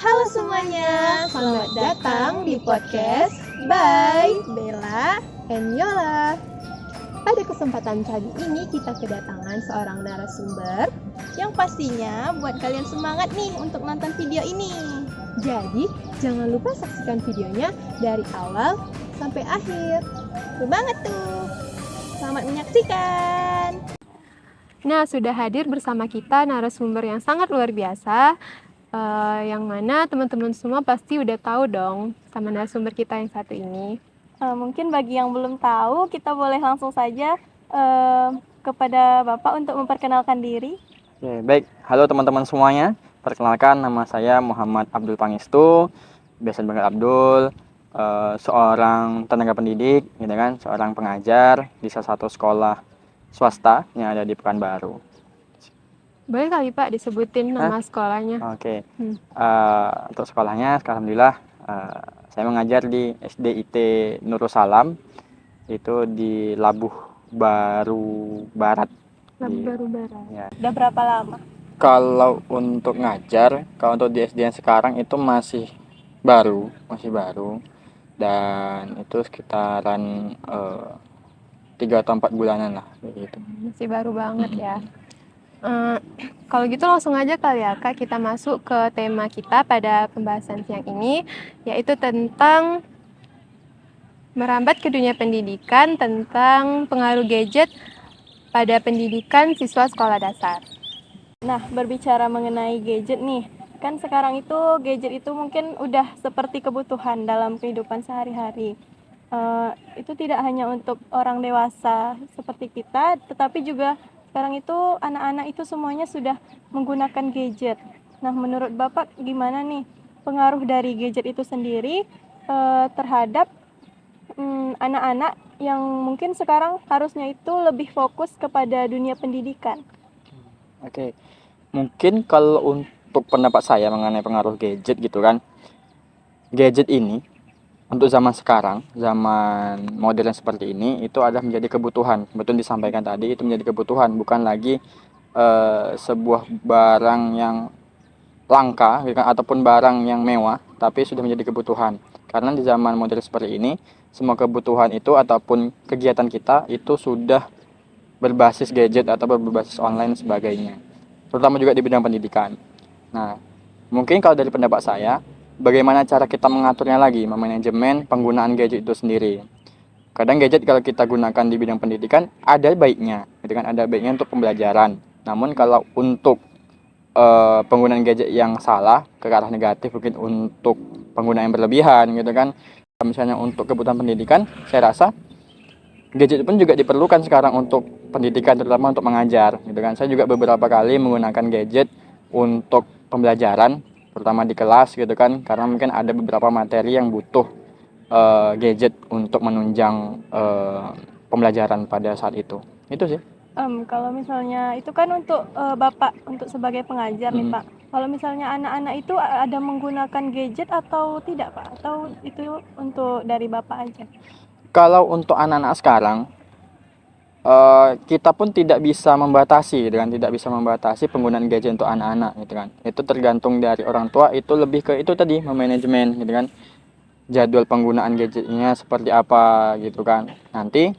Halo semuanya, selamat datang di podcast by Bella and Yola. Pada kesempatan kali ini kita kedatangan seorang narasumber yang pastinya buat kalian semangat nih untuk nonton video ini. Jadi jangan lupa saksikan videonya dari awal sampai akhir. Betul banget tuh. Selamat menyaksikan. Nah, sudah hadir bersama kita narasumber yang sangat luar biasa, yang mana teman-teman semua pasti udah tahu dong sama narasumber kita yang satu ini. Mungkin bagi yang belum tahu, kita boleh langsung saja kepada Bapak untuk memperkenalkan diri. Oke, baik. Halo teman-teman semuanya. Perkenalkan, nama saya Muhammad Abdul Pangestu, biasa dipanggil Abdul, seorang tenaga pendidik, gitu kan, seorang pengajar di salah satu sekolah swasta yang ada di Pekanbaru. Boleh kali Pak disebutin nama sekolahnya? Oke. Untuk sekolahnya, alhamdulillah, saya mengajar di SDIT Nurul Salam, itu di Labuh Baru Barat. Baru Barat. Ya. Udah berapa lama? Kalau untuk ngajar, kalau untuk di SD yang sekarang itu masih baru, dan itu sekitaran 3 atau 4 bulanan lah gitu. Masih baru banget ya. Kalau gitu langsung aja kali ya Kak, kita masuk ke tema kita pada pembahasan siang ini, yaitu tentang merambat ke dunia pendidikan, tentang pengaruh gadget pada pendidikan siswa sekolah dasar. Nah, berbicara mengenai gadget nih, kan sekarang itu gadget itu mungkin udah seperti kebutuhan dalam kehidupan sehari-hari. Itu tidak hanya untuk orang dewasa seperti kita, tetapi juga sekarang itu anak-anak itu semuanya sudah menggunakan gadget. Nah, menurut Bapak gimana nih pengaruh dari gadget itu sendiri terhadap anak-anak yang mungkin sekarang harusnya itu lebih fokus kepada dunia pendidikan? Oke. Mungkin kalau untuk pendapat saya mengenai pengaruh gadget gitu kan. Gadget ini untuk zaman sekarang, zaman modern seperti ini, itu adalah menjadi kebutuhan. Betul disampaikan tadi, itu menjadi kebutuhan, bukan lagi sebuah barang yang langka gitu kan, ataupun barang yang mewah, tapi sudah menjadi kebutuhan. Karena di zaman modern seperti ini, semua kebutuhan itu ataupun kegiatan kita itu sudah berbasis gadget atau berbasis online sebagainya. Terutama juga di bidang pendidikan. Nah, mungkin kalau dari pendapat saya, bagaimana cara kita mengaturnya lagi, memanajemen penggunaan gadget itu sendiri. Kadang gadget kalau kita gunakan di bidang pendidikan ada baiknya, gitu kan, ada baiknya untuk pembelajaran. Namun kalau untuk penggunaan gadget yang salah ke arah negatif, mungkin untuk penggunaan yang berlebihan, gitu kan. Misalnya untuk kebutuhan pendidikan, saya rasa gadget pun juga diperlukan sekarang untuk pendidikan, terutama untuk mengajar, gitu kan. Saya juga beberapa kali menggunakan gadget untuk pembelajaran, terutama di kelas gitu kan, karena mungkin ada beberapa materi yang butuh gadget untuk menunjang pembelajaran pada saat itu sih. Kalau misalnya itu kan untuk Bapak untuk sebagai pengajar nih Pak. Kalau misalnya anak-anak itu ada menggunakan gadget atau tidak Pak? Atau itu untuk dari Bapak aja? Kalau untuk anak-anak sekarang, kita pun tidak bisa membatasi, gitu kan, tidak bisa membatasi penggunaan gadget untuk anak-anak, gitu kan. Itu tergantung dari orang tua, itu lebih ke itu tadi, memanajemen, gitu kan, jadwal penggunaan gadgetnya seperti apa, gitu kan. Nanti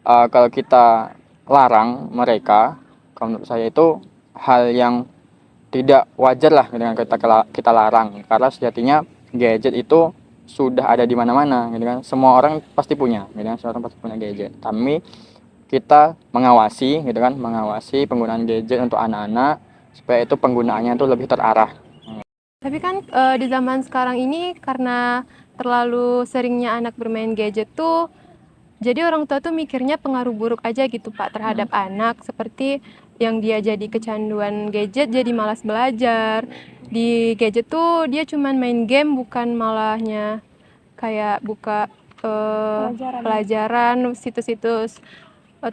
kalau kita larang mereka, kalau menurut saya itu hal yang tidak wajar lah dengan kita larang, karena sejatinya gadget itu sudah ada di mana-mana, gitu kan. Semua orang pasti punya, gitu kan. Semua orang pasti punya gadget. Tapi kita mengawasi, gitu kan, mengawasi penggunaan gadget untuk anak-anak supaya itu penggunaannya itu lebih terarah. Tapi kan di zaman sekarang ini karena terlalu seringnya anak bermain gadget tuh, jadi orang tua tuh mikirnya pengaruh buruk aja gitu Pak terhadap anak, seperti yang dia jadi kecanduan gadget, jadi malas belajar. Di gadget tuh dia cuman main game, bukan malahnya kayak buka pelajaran, situs-situs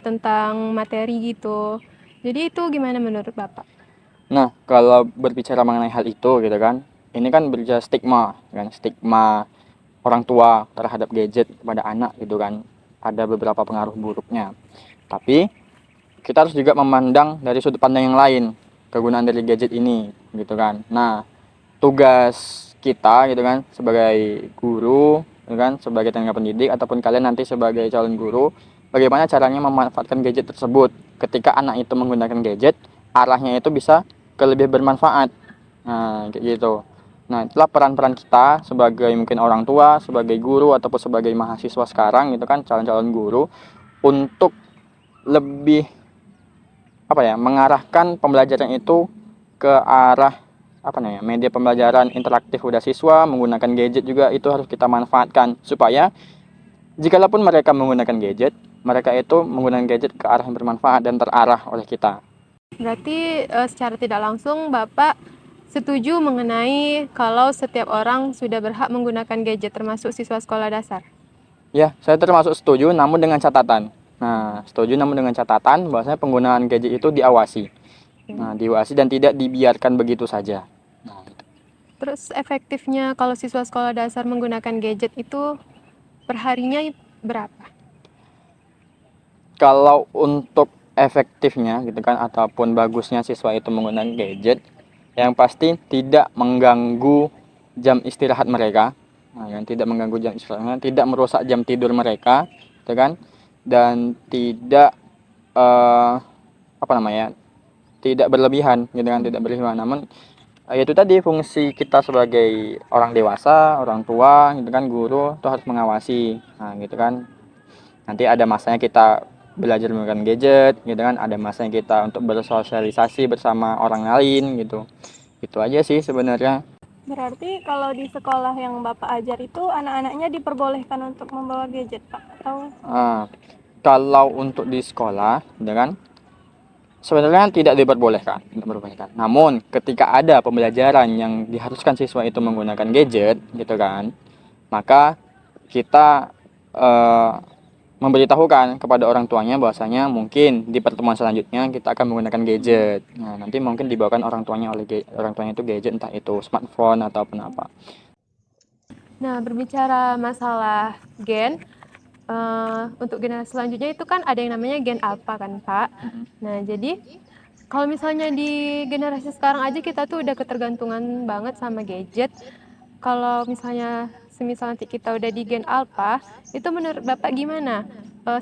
tentang materi gitu. Jadi itu gimana menurut Bapak? Nah, kalau berbicara mengenai hal itu, gitu kan, ini kan berbicara stigma, kan, stigma orang tua terhadap gadget kepada anak, gitu kan. Ada beberapa pengaruh buruknya. Tapi kita harus juga memandang dari sudut pandang yang lain kegunaan dari gadget ini, gitu kan. Nah, tugas kita gitu kan sebagai guru gitu kan, sebagai tenaga pendidik ataupun kalian nanti sebagai calon guru, bagaimana caranya memanfaatkan gadget tersebut. Ketika anak itu menggunakan gadget, arahnya itu bisa ke lebih bermanfaat. Nah, kayak gitu. Nah, itulah peran-peran kita sebagai mungkin orang tua, sebagai guru ataupun sebagai mahasiswa sekarang gitu kan, calon-calon guru, untuk lebih apa ya, mengarahkan pembelajaran itu ke arah apa namanya, media pembelajaran interaktif udah siswa menggunakan gadget juga itu harus kita manfaatkan supaya jikalaupun mereka menggunakan gadget, mereka itu menggunakan gadget ke arah yang bermanfaat dan terarah oleh kita. Berarti secara tidak langsung Bapak setuju mengenai kalau setiap orang sudah berhak menggunakan gadget termasuk siswa sekolah dasar. Ya, saya termasuk setuju namun dengan catatan. Nah, setuju namun dengan catatan bahwasanya penggunaan gadget itu diawasi. Nah, diawasi dan tidak dibiarkan begitu saja. Nah, Terus efektifnya kalau siswa sekolah dasar menggunakan gadget itu perharinya berapa? kalau untuk efektifnya gitu kan ataupun bagusnya siswa itu menggunakan gadget, yang pasti tidak mengganggu jam istirahat mereka. Nah, yang tidak mengganggu jam istirahat, tidak merusak jam tidur mereka, gitu kan? Dan tidak apa namanya? Tidak berlebihan, gitu kan? Tidak berlebihan. Namun itu tadi fungsi kita sebagai orang dewasa, orang tua, gitu kan, guru itu harus mengawasi. Nah, gitu kan. Nanti ada masanya kita belajar menggunakan gadget gitu kan, ada masanya kita untuk bersosialisasi bersama orang lain gitu. Itu aja sih sebenarnya. Berarti kalau di sekolah yang Bapak ajar itu anak-anaknya diperbolehkan untuk membawa gadget, Pak? Atau Kalau untuk di sekolah gitu kan, sebenarnya tidak diperbolehkan. Namun ketika ada pembelajaran yang diharuskan siswa itu menggunakan gadget gitu kan, maka kita eh, memberitahukan kepada orang tuanya bahwasanya mungkin di pertemuan selanjutnya kita akan menggunakan gadget. Nah, nanti mungkin dibawakan orang tuanya orang tuanya itu gadget, entah itu smartphone ataupun apa. Nah, berbicara masalah gen, untuk generasi selanjutnya itu kan ada yang namanya gen alpha kan, Pak. Nah, jadi kalau misalnya di generasi sekarang aja kita tuh udah ketergantungan banget sama gadget. Kalau misalnya semisal nanti kita udah di gen alpha, itu menurut Bapak gimana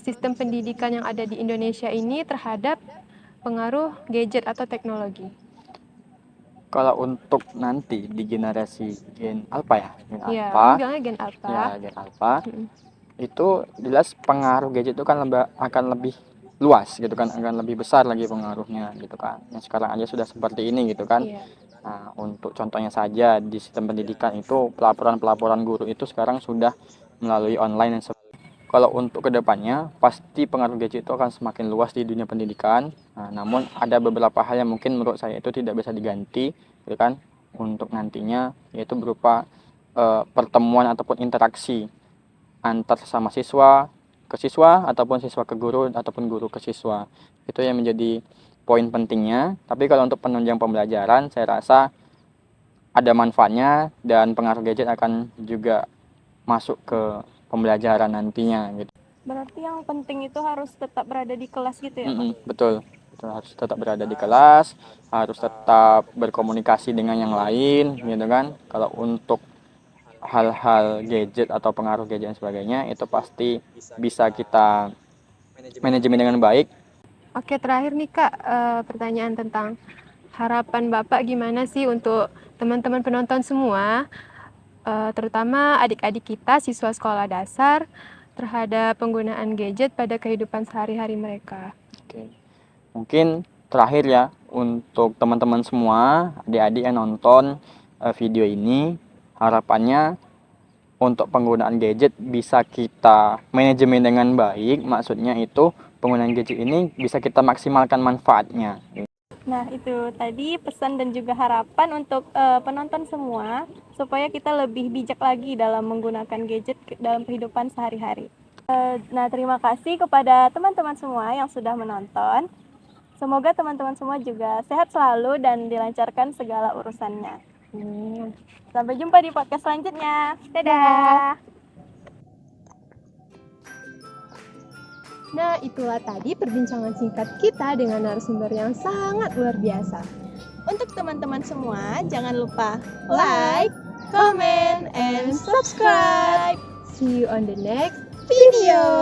sistem pendidikan yang ada di Indonesia ini terhadap pengaruh gadget atau teknologi? Kalau untuk nanti di generasi gen alpha ya, gen Iya, alpha, bilangnya gen alpha. ya gen alpha, Mm-mm. itu jelas pengaruh gadget itu kan akan lebih luas gitu kan, akan lebih besar lagi pengaruhnya gitu kan. Yang sekarang aja sudah seperti ini gitu kan. Iya. Nah, untuk contohnya saja di sistem pendidikan itu pelaporan guru itu sekarang sudah melalui online dan kalau untuk kedepannya pasti pengaruh gadget itu akan semakin luas di dunia pendidikan. Nah, namun ada beberapa hal yang mungkin menurut saya itu tidak bisa diganti, gitu kan? Untuk nantinya yaitu berupa pertemuan ataupun interaksi antar sama siswa ke siswa ataupun siswa ke guru ataupun guru ke siswa. Itu yang menjadi poin pentingnya. Tapi kalau untuk penunjang pembelajaran, saya rasa ada manfaatnya dan pengaruh gadget akan juga masuk ke pembelajaran nantinya gitu. berarti yang penting itu harus tetap berada di kelas gitu ya, Pak? Betul, betul, harus tetap berada di kelas, harus tetap berkomunikasi dengan yang lain gitu kan. Kalau untuk hal-hal gadget atau pengaruh gadget dan sebagainya itu pasti bisa kita manajemen dengan baik. Oke, terakhir nih Kak, pertanyaan tentang harapan Bapak gimana sih untuk teman-teman penonton semua, terutama adik-adik kita siswa sekolah dasar terhadap penggunaan gadget pada kehidupan sehari-hari mereka. Oke. Mungkin terakhir ya untuk teman-teman semua, adik-adik yang nonton video ini, harapannya untuk penggunaan gadget bisa kita manajemen dengan baik. Maksudnya itu penggunaan gadget ini bisa kita maksimalkan manfaatnya. Nah, itu tadi pesan dan juga harapan untuk penonton semua supaya kita lebih bijak lagi dalam menggunakan gadget dalam kehidupan sehari-hari. Nah, terima kasih kepada teman-teman semua yang sudah menonton. Semoga teman-teman semua juga sehat selalu dan dilancarkan segala urusannya. Sampai jumpa di podcast selanjutnya. Dadah! Nah, itulah tadi perbincangan singkat kita dengan narasumber yang sangat luar biasa. Untuk teman-teman semua, jangan lupa like, comment, and subscribe. See you on the next Video.